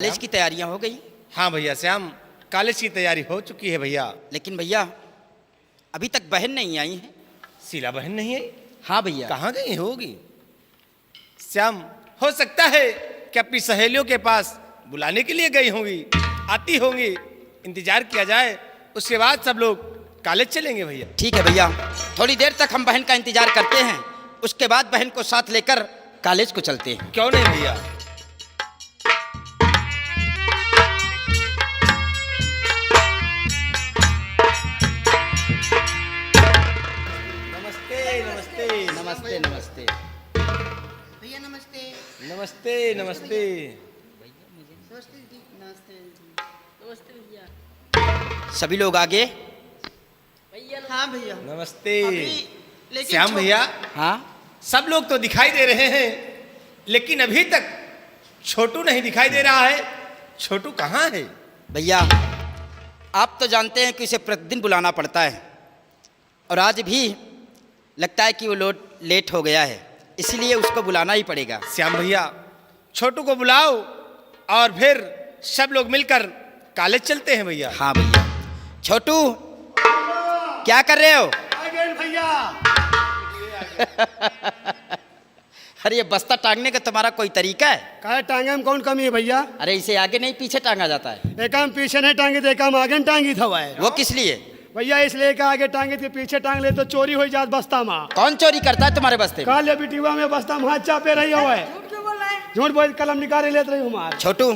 College की तैयारियां हो गई? हाँ भैया श्याम, कॉलेज की तैयारी हो चुकी है भैया। लेकिन भैया अभी तक बहन नहीं आई है। शीला बहन नहीं आई? हाँ भैया। कहाँ गई होगी श्याम? हो सकता है कि अपनी सहेलियों के पास बुलाने के लिए गई होंगी, आती होंगी। इंतजार किया जाए, उसके बाद सब लोग कॉलेज चलेंगे भैया। ठीक है भैया, थोड़ी देर तक हम बहन का इंतजार करते हैं, उसके बाद बहन को साथ लेकर कॉलेज को चलते हैं। क्यों नहीं भैया। नमस्ते नमस्ते नमस्ते नमस्ते भैया नमस्ते। नमस्ते नमस्ते। नमस्ते जी। नमस्ते नमस्ते भैया। सभी लोग आगे। भैया हाँ भैया नमस्ते लेकिन श्याम भैया। हाँ सब लोग तो दिखाई दे रहे हैं, लेकिन अभी तक छोटू नहीं दिखाई दे रहा है। छोटू कहाँ है? भैया, आप तो जानते हैं कि उसे प्रतिदिन बुलाना पड़ता है, और आज भी लगता है कि वो लेट हो गया है, इसलिए उसको बुलाना ही पड़ेगा। श्याम भैया, छोटू को बुलाओ और फिर सब लोग मिलकर कॉलेज चलते हैं भैया। हाँ भैया। छोटू, क्या कर रहे हो? भैया अरे ये बस्ता टांगने का तुम्हारा कोई तरीका है? काहे टांगे में कौन कमी है भैया? अरे इसे आगे नहीं पीछे टांगा जाता है। एक हम पीछे नहीं टांगे थे, एक हम आगे टांगी था वो किस लिए? भैया इसलिए कि आगे टांगे थे, पीछे टांग ले तो चोरी हो जात बस्ता में। कौन चोरी करता है तुम्हारे बस्ते में? काले बिटिवा में बस्ता में हाथ चापे रही हो है। झूठ बोल कलम निकाले लेते रही हमार। छोटू,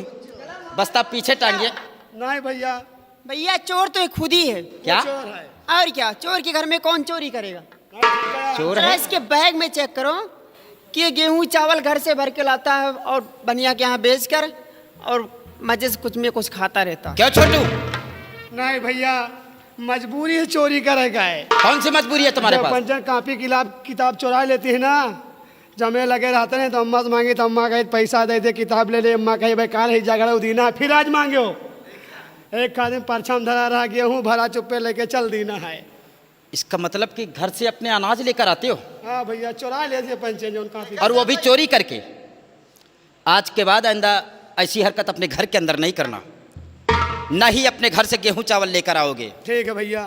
बस्ता पीछे टांगिए। नहीं भैया, भैया चोर तो एक खुद ही है। क्या चोर है। और क्या, चोर के घर में कौन चोरी करेगा? चोर जरा है? इसके बैग में चेक करो कि गेहूं चावल घर से भर के लाता है और बनिया के यहाँ बेच कर और मजे से कुछ में कुछ खाता रहता। क्यों छोटू, नहीं भैया, मजबूरी है चोरी करेगा है। कौन सी मजबूरी है तुम्हारे जब पास? पंचर कापी किताब चुरा लेती है ना, जमे लगे रहते हैं तो अम्मा से मांगे तो अम्मा कहे पैसा दे दे, किताब ले ले। अम्मा कहे भाई कार है झगड़ा उदीना, फिर आज मांगे हो। एक आदमी परछम धरा रहा, गेहूँ भरा चुप्पे लेके चल दीना है। इसका मतलब कि घर से अपने अनाज लेकर आते हो? हाँ भैया, चुरा ले पंचे जो काफी। और वो भी चोरी करके? आज के बाद आइंदा ऐसी हरकत अपने घर के अंदर नहीं करना, न ही अपने घर से गेहूं चावल लेकर आओगे। ठीक है भैया।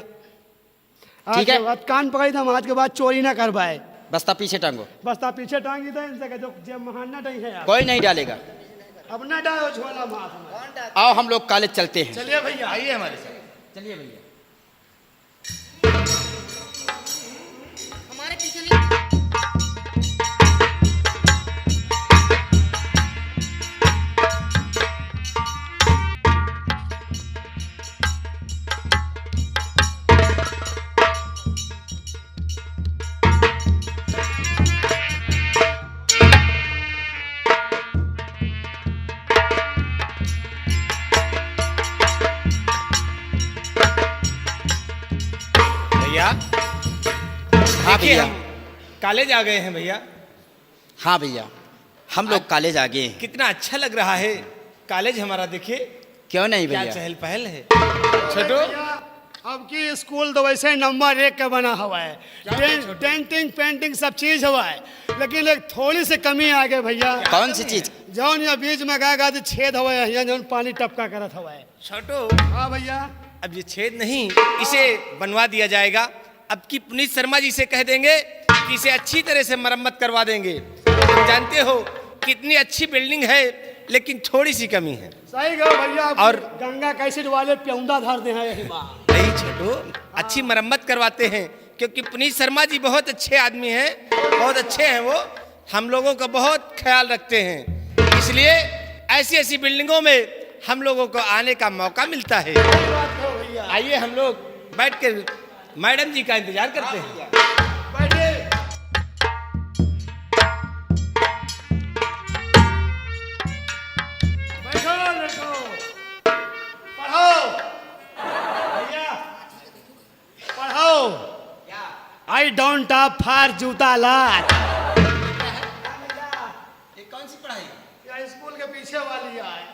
ठीक है। आज कान पकड़ी था, आज के बाद चोरी ना करवाए। बस्ता पीछे टांगो। बस्ता पीछे टांगी था, इनसे कह दो जे महाना नहीं है यार। कोई नहीं डालेगा। अब ना डालो झोला माथ में। आओ हम लोग कॉलेज चलते हैं। चलिए भैया। आइए हमारे साथ। चलिए भैया। हमारे पीछे नहीं। भैया हाँ देखिए, भैया। हम कॉलेज आ गए हैं भैया। हाँ भैया, हम लोग कॉलेज आ गए हैं। कितना अच्छा लग रहा है कॉलेज हमारा। देखिए क्यों नहीं क्या भैया? चहल पहल है। छोटू, अब की स्कूल तो वैसे ही नंबर 1 का बना हुआ है। डेंटिंग पेंटिंग सब चीज हुआ है, लेकिन एक थोड़ी सी कमी आ गई भैया। कौन सी चीज? जौन ये बीच में गा तो छेद हुआ है, यहाँ जौन पानी टपका करत हुआ है। छोटू, हाँ भैया। अब ये छेद नहीं, इसे बनवा दिया जाएगा। अब की पुनीत शर्मा जी से कह देंगे कि इसे अच्छी तरह से मरम्मत करवा देंगे। तुम जानते हो कितनी अच्छी बिल्डिंग है, लेकिन थोड़ी सी कमी है। सही कहो भैया। और गंगा कैसेट वाले प्यौंदा धर दे हैं यही बात। नहीं छोटू, अच्छी मरम्मत करवाते हैं, क्योंकि पुनीत शर्मा जी बहुत अच्छे आदमी हैं, बहुत अच्छे हैं वो। हम लोगों का बहुत ख्याल रखते हैं, इसलिए ऐसी ऐसी बिल्डिंगों में हम लोगों को आने का मौका मिलता है। आइए हम लोग बैठ के मैडम जी का इंतजार करते हैं। बैठिए। बैठो लड़को, पढ़ो भैया, पढ़ो। आई डोंट टॉप फॉर जूता लात। कौन सी पढ़ाई? या स्कूल के पीछे वाली है।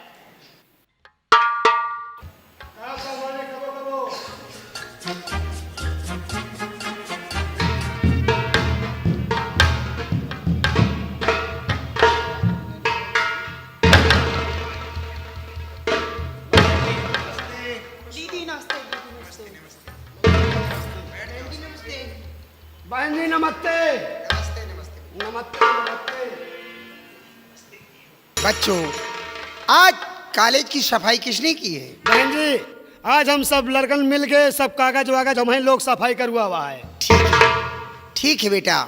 दीदी नमस्ते, दीदी नमस्ते। बहन जी नमस्ते। नमस्ते नमस्ते। बच्चों, आज कॉलेज की सफाई किसने की है? बहन जी, आज हम सब लड़कन मिल के सब कागज वागज हम लोग सफाई करवा हुआ है। ठीक है बेटा,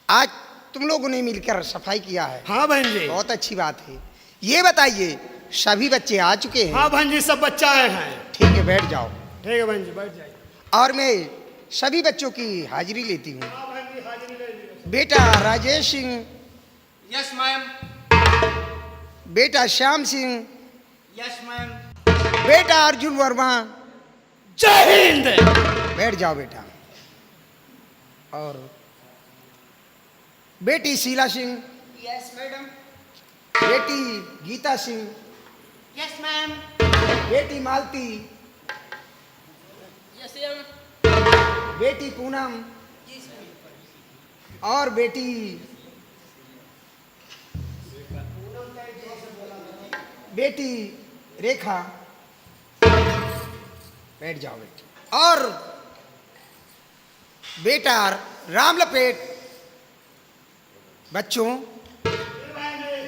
आज तुम लोगों ने मिलकर सफाई किया है। हाँ बहन जी। बहुत अच्छी बात है। ये बताइए, सभी बच्चे आ चुके हैं? हाँ बहन जी, सब बच्चा आए हैं। ठीक है, बैठ जाओ। ठीक है बहन जी, बैठ जाइए। और मैं सभी बच्चों की हाजिरी लेती हूँ। हाँ बहन जी, हाजिरी ले लीजिए। बेटा राजेश सिंह, यस मैम। बेटा श्याम सिंह, यस मैम। बेटा अर्जुन वर्मा। जय हिंद। बैठ जाओ बेटा। और बेटी शीला सिंह, यस मैडम। बेटी गीता सिंह, यस मैम। बेटी मालती, यस मैम। बेटी पूनम, और बेटी रेखा। बैठ जाओ बेटी। और बेटा राम लपेट। बच्चों,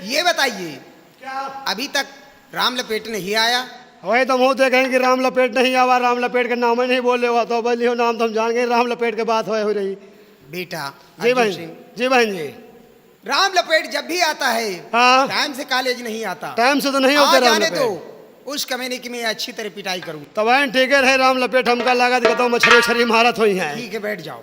ये बताइए, क्या अभी तक राम लपेट नहीं आया? वही तो मुँह देखें कि राम लपेट नहीं आवा, राम लपेट के नाम ही नहीं बोले हुआ तो बोलियो नाम तो हम जान गए, राम लपेट के बात हो रही। बेटा जी अर्जुन बहन, सिंह, जी बहन जी। राम लपेट जब भी आता है हाँ, टाइम से कॉलेज नहीं आता। टाइम से तो नहीं होते आज राम आने लपेट। दो, उस कमीने की मैं अच्छी तरह पिटाई करूँ। तो बहन ठीक है, राम लपेट हमका लगा दिखता हूँ मछली उछली महारत हुई है। ठीक है, बैठ जाओ।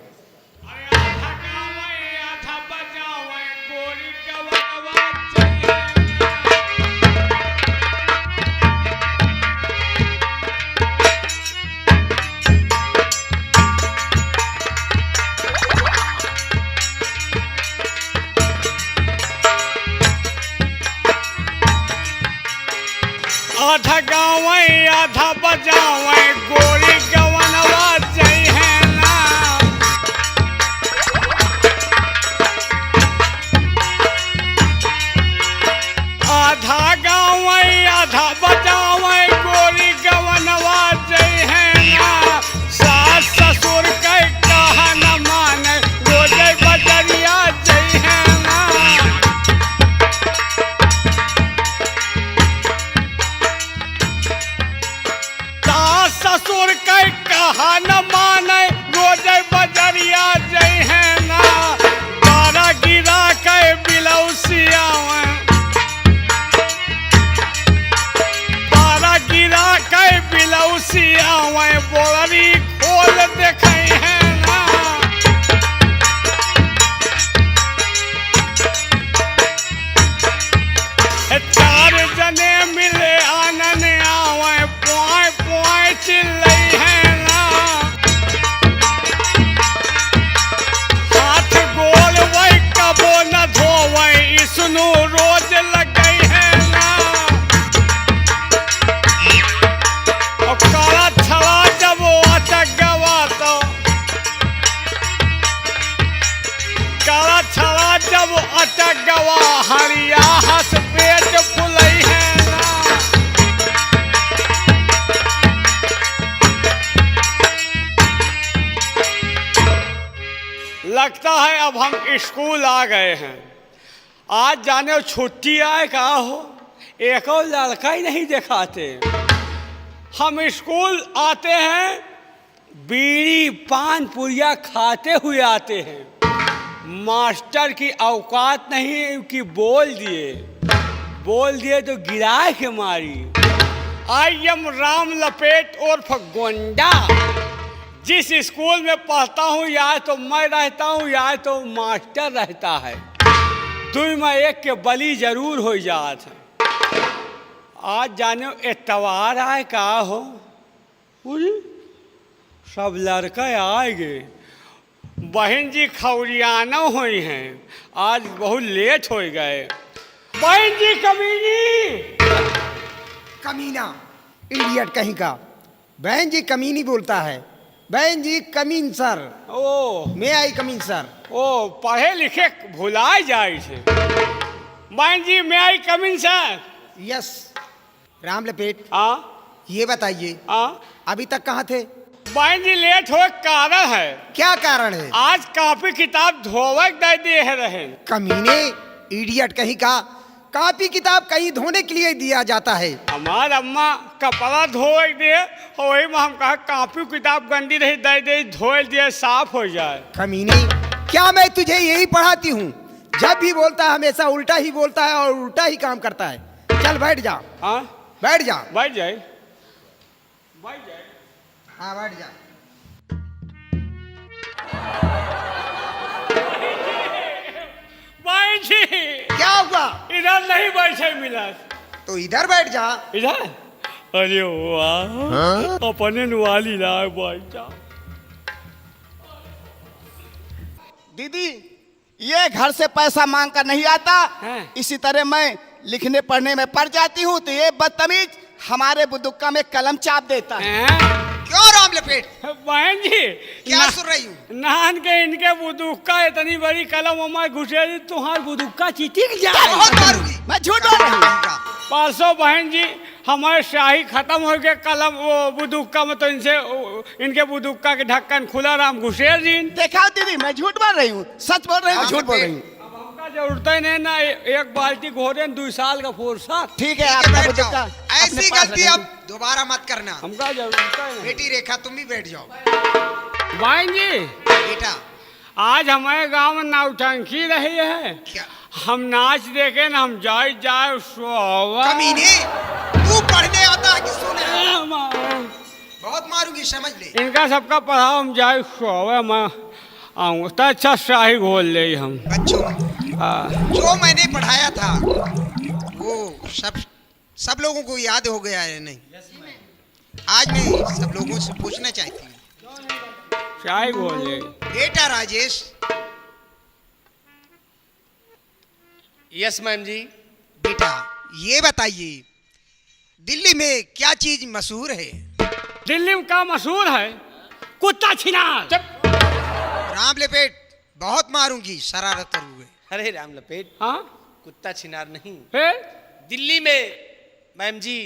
आधा गाँव आधा बजाव गोरी गवनवा जई है ना। आधा गाँव आधा बजाव गोरी गवनवा जई है ना। सास ससुर के कहा न माने रोजे बजरिया जई है ना। ससुर के कहा न माने रोजे बजरिया जई है ना। बारा गिरा के बिलौसिया, बारा गिरा के बिलौसिया बोलरी खोल देखे है ना। चार जने मिले आनन आवे पोए पोए चिल्लई है ना। हाथ गोल वही कबो न धोवे इसनु रोज लगई है ना। और काला छला जब अटक गवा तो, काला छला जब अटक गवा हरिया हंस पेट फुलई है ना। लगता है अब हम स्कूल आ गए हैं। आज जाने छुट्टी आए का हो, एक और लड़का ही नहीं दिखाते। हम स्कूल आते हैं, बीड़ी पान पुरिया खाते हुए आते हैं। मास्टर की औकात नहीं कि बोल दिए तो गिराए के मारी। आई एम राम लपेट उर्फ गोंडा। जिस स्कूल में पढ़ता हूँ या तो मैं रहता हूँ या तो मास्टर रहता है। दुई में एक के बली जरूर हो जात है। आज जाने एतवार आए का हो, सब लड़का आएंगे। बहन जी खौरियाना हुई हैं, आज बहुत लेट हो गए। बहन जी कमीनी। कमीना, इडियट कहीं का। बहन जी कमीनी बोलता है। बहन जी कमीन सर। ओ मैं आई कमीन सर। ओ पढ़े लिखे भुलाए जाए छे। बहन जी मैं आई कमीन सर। यस राम लपेट, हाँ ये बताइए हाँ अभी तक कहाँ थे? बहन जी लेट हो कारण है क्या कारण है? आज कॉपी किताब धोवे दे दिए रहे। कमीने, इडियट कहीं का, कॉपी किताब कहीं धोने के लिए दिया जाता है। हमार अम्मा कपड़ा धोए दिए वही में हम कहा कॉपी किताब गंदी रही दे दे धोए दिए साफ हो जाए। कमीने, क्या मैं तुझे यही पढ़ाती हूँ? जब भी बोलता है हमेशा उल्टा ही बोलता है और उल्टा ही काम करता है। चल बैठ जा, हाँ बैठ जा। बैठ जाए बैठ जाए। हाँ बैठ जा। बहन जी क्या हुआ? इधर नहीं बैठे मिला तो इधर बैठ जा। इधर। अरे वाह अपने नुआली लाए बैठ जा। दीदी ये घर से पैसा मांग कर नहीं आता, इसी तरह मैं लिखने पढ़ने में पड़ जाती हूँ तो ये बदतमीज हमारे बुदुक्का में कलम चाप देता है। क्यों राम लपेट? बहन जी क्या सुन रही हूँ? नान के इनके बुदुक्का इतनी बड़ी कलम हमारे घुसे तुम्हार बुदुक्का चिटिक जाए। बहुत मारूंगी। मैं झूठ बोल रही हूँ। परसों बहन जी हमारे शाही खत्म हो गए कलम वो बुदुक्का में तो इनसे इनके बुदुक्का के ढक्कन खुला राम घुसेर जी। देखा दीदी मैं झूठ बोल रही हूँ, सच बोल रही हूँ, झूठ बोल रही हूँ। अब हमका जरूरत ही नहीं ना एक बाल्टी घोरे 2 साल का फुर्सत। ठीक है आपका बैठ बुदुक्का जाओ। अपने ऐसी पास गलती रखना। अब दोबारा मत करना। हमका जरूरत ही नहीं। बेटी रेखा तुम भी बैठ जाओ। बहन जी बेटा आज हमारे गांव में नौटंकी रही है। क्या? हम नाच देखे ना हम जाए सोवा। कमीने, तू पढ़ने आता है कि सुने? बहुत मारूंगी समझ ले। इनका सबका पढ़ाओ हम जाए सोवा मैं आऊँगा तो अच्छा शाही घोल ले हम। बच्चों हाँ। जो मैंने पढ़ाया था वो सब लोगों को याद हो गया है नहीं? आज मैं सब लोगों से पूछना चाहती हूँ। शाही घोल ले। बेटा राजेश, यस मैम जी। बेटा ये बताइए दिल्ली में क्या चीज मशहूर है? दिल्ली में का मशहूर है? कुत्ता छिनार। राम लपेट बहुत मारूंगी शरारत हुए। अरे राम लपेट, हाँ कुत्ता छिनार नहीं। फिर दिल्ली में मैम जी,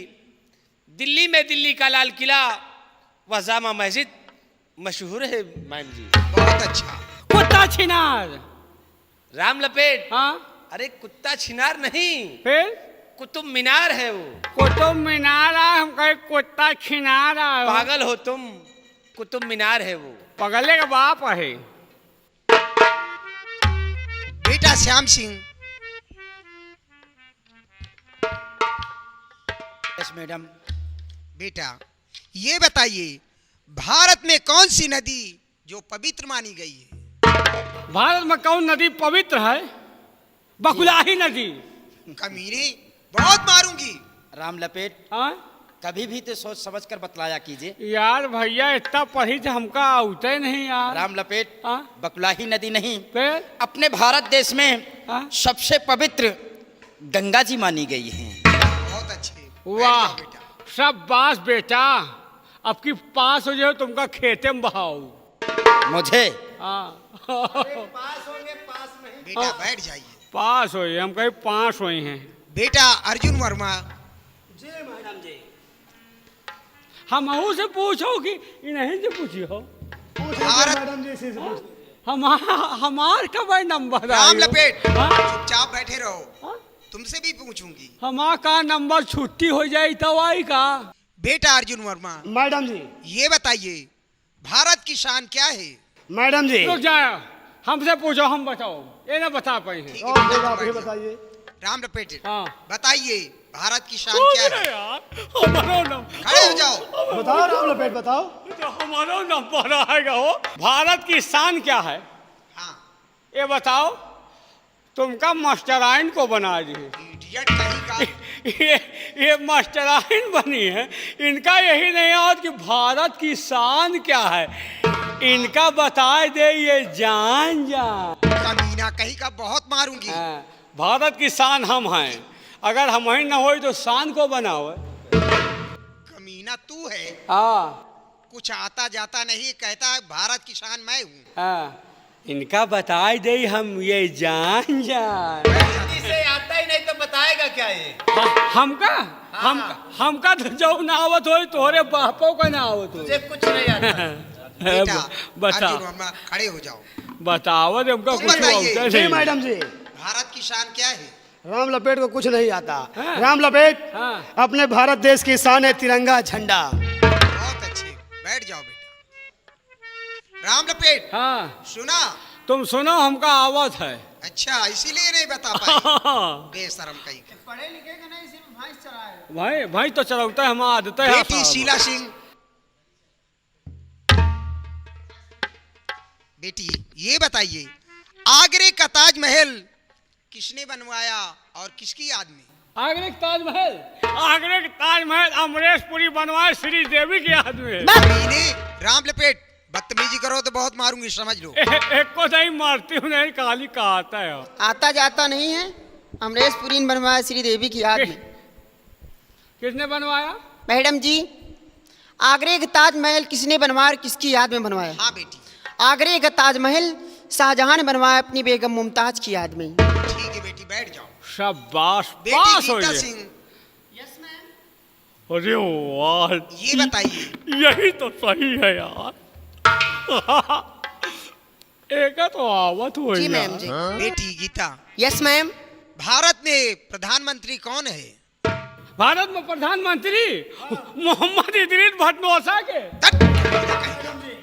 दिल्ली में दिल्ली का लाल किला व जामा मस्जिद मशहूर है मैम जी। बहुत अच्छा। कुत्ता छिनार। राम लपेट, हाँ अरे कुत्ता छिनार नहीं, फिर कुतुब मीनार है वो। कुतुब मीनार है, हम कहे कुत्ता छिनार है। पागल हो तुम, कुतुब मीनार है वो। पगले का बाप है। बेटा श्याम सिंह, यस मैडम। बेटा ये बताइए भारत में कौन सी नदी जो पवित्र मानी गई है? भारत में कौन नदी पवित्र है? बकुलाही नदी। कमीने बहुत मारूंगी। राम लपेट हाँ कभी भी तो सोच समझ कर बतलाया कीजिए। यार भैया इतना पढ़ी थे हमका आउते नहीं यार। राम लपेट हाँ बकुलाही नदी नहीं, फिर अपने भारत देश में हाँ? सबसे पवित्र गंगा जी मानी गई हैं। बहुत अच्छे। बैठ वाह जाओ बेटा। सब बास बेटा, अब की पास हो जाओ तुमका खेते में बहाओ। मुझे हाँ बेटा बैठ जाइए। पास हुई, हम कहीं पास हुई हैं। बेटा अर्जुन वर्मा, हम से पूछो कि इन्हीं से पूछियो। भारत मैडम जी इसी से पूछते। हमार का भाई नंबर राम लपेट हाँ? चुपचाप बैठे रहो। हाँ? तुमसे भी पूछूंगी। हमार का नंबर छुट्टी हो जाए तो आई का। बेटा अर्जुन वर्मा, मैडम जी, ये बताइए भारत की शान क्या है? मैडम जी, रुक जाओ, हमसे पूछो हम बताओ, ये ना बता पाए हैं। ठीक है, और बेटा, फिर आप बैठ ही जाओ। बताइए। राम लपेट हाँ बताइए भारत की शान पूछ क्या रहे है? यार, हमारा नंबर खड़े हो जाओ। बताओ राम लपेट बताओ। जो हमारा नंबर आएगा वो भारत की शान क्या है हाँ ये बताओ। तुमका मास्टराइन को बना दिए। इडियट कहीं का। ये मास्टराइन बनी है, इनका यही नहीं याद कि भारत की शान क्या है। इनका बता दे ये जान जान। कमीना कहीं का बहुत मारूंगी। हाँ, भारत की शान हम हैं, अगर हम ही ना हो तो शान को बनाओ। कमीना तू है, हाँ कुछ आता जाता नहीं, कहता है भारत की शान मैं हूँ। हाँ, इनका बता दे हम ये जान जान। जिसे आता ही नहीं तो बता बनवाएगा क्या ये? हमका हमका तो जो ना आवत हो तोहरे बापों का ना आवत हो। मुझे कुछ नहीं आता। बेटा बता अर्जुन वर्मा खड़े हो जाओ। बताओ हमका तुम कुछ बताइए। आवत जी नहीं। मैडम जी, भारत की शान क्या है? राम लपेट को कुछ नहीं आता। हाँ। राम लपेट हाँ। अपने भारत देश की शान है तिरंगा झंडा। बहुत अच्छे, बैठ जाओ बेटा। राम लपेट हाँ सुना? तुम सुनो हमका आवत है। अच्छा इसीलिए नहीं बता पाए। बेशरम कहीं के। पढ़े लिखे का नहीं, सिर्फ भैंस चराए। भाई भाई तो चलाता है, हम आदत है। बेटी शीला सिंह, बेटी ये बताइए आगरे का ताजमहल किसने बनवाया और किसकी याद में? आगरे का ताजमहल अमरेश पुरी बनवाए श्री देवी की याद में। मैंने राम लपेट बदतमीजी करो तो बहुत मारूंगी, समझ लो। एक को नहीं मारती हूँ, नहीं काली का आता है। आता जाता नहीं है। अमरेश पुरी ने बनवाया श्री देवी की याद में। किसने बनवाया? मैडम जी, आगरे का ताजमहल किसने बनवाया, किसकी याद में बनवाया? हाँ बेटी आगरे का ताजमहल शाहजहां ने बनवाया अपनी बेगम मुमताज की याद में। ठीक है बेटी बैठ जाओ। शाबाश, बेटी पास हो गीता गए। सिंह अरे वाह, ये बताइए यही तो सही है यार। एक तो आवत हो जी मैम जी। बेटी गीता, यस मैम। भारत में प्रधानमंत्री कौन है? भारत में प्रधानमंत्री मोहम्मद इदरीस भटनोसा के।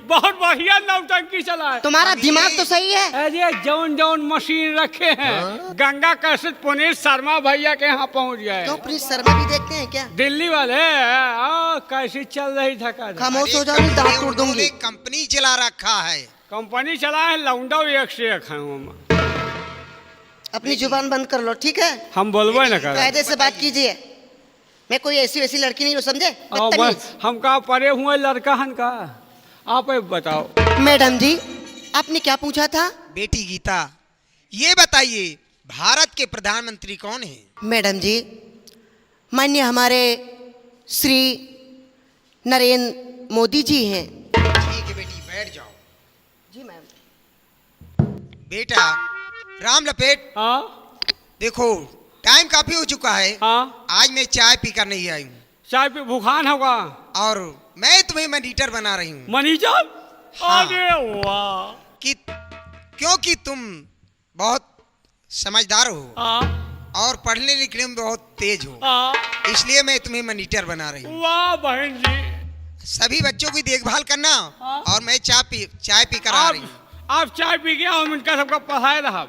बहुत बढ़िया नौटंकी चला है। तुम्हारा दिमाग तो सही है। अरे जौन जौन मशीन रखे हैं, गंगा कैसेट पुनीत शर्मा भैया के यहाँ पहुँच गए। क्यों प्लीज शर्मा भी देखते हैं क्या? दिल्ली वाले कैसी चल रही धक्का। खामोश हो जाओ, अरे नहीं दांत तोड़ उन्होंने दूंगी। कंपनी चला रखा है। कंपनी चला है, लौंडा एक से एक है हम। अपनी जुबान बंद कर लो, ठीक है? हम बोलबे न कर। कायदे से बात कीजिए। मैं कोई ऐसी वैसी लड़की नहीं हूँ, समझे? बदतमीज। हम का परे हुए लड़का हन का। आप बताओ मैडम जी, आपने क्या पूछा था? बेटी गीता ये बताइए भारत के प्रधानमंत्री कौन है? मैडम जी, माननीय हमारे श्री नरेंद्र मोदी जी हैं। ठीक है बेटी बैठ जाओ। जी मैम। बेटा राम लपेट, हाँ देखो टाइम काफी हो चुका है। हाँ, आज मैं चाय पीकर नहीं आई हूँ चाय पे भूखान होगा। और मैं तुम्हें मनीटर बना रही हूँ। मनीजर? हाँ। अरे वाह। कि क्योंकि तुम बहुत समझदार हो हाँ और पढ़ने लिखने में बहुत तेज हो, हाँ, इसलिए मैं तुम्हें मनीटर बना रही हूँ। वाह बहन जी। सभी बच्चों की देखभाल करना हाँ। और मैं चाय पी कर आ रही हूँ। आप चाय पी गया, हम इनका सबका पढ़ाए रहा।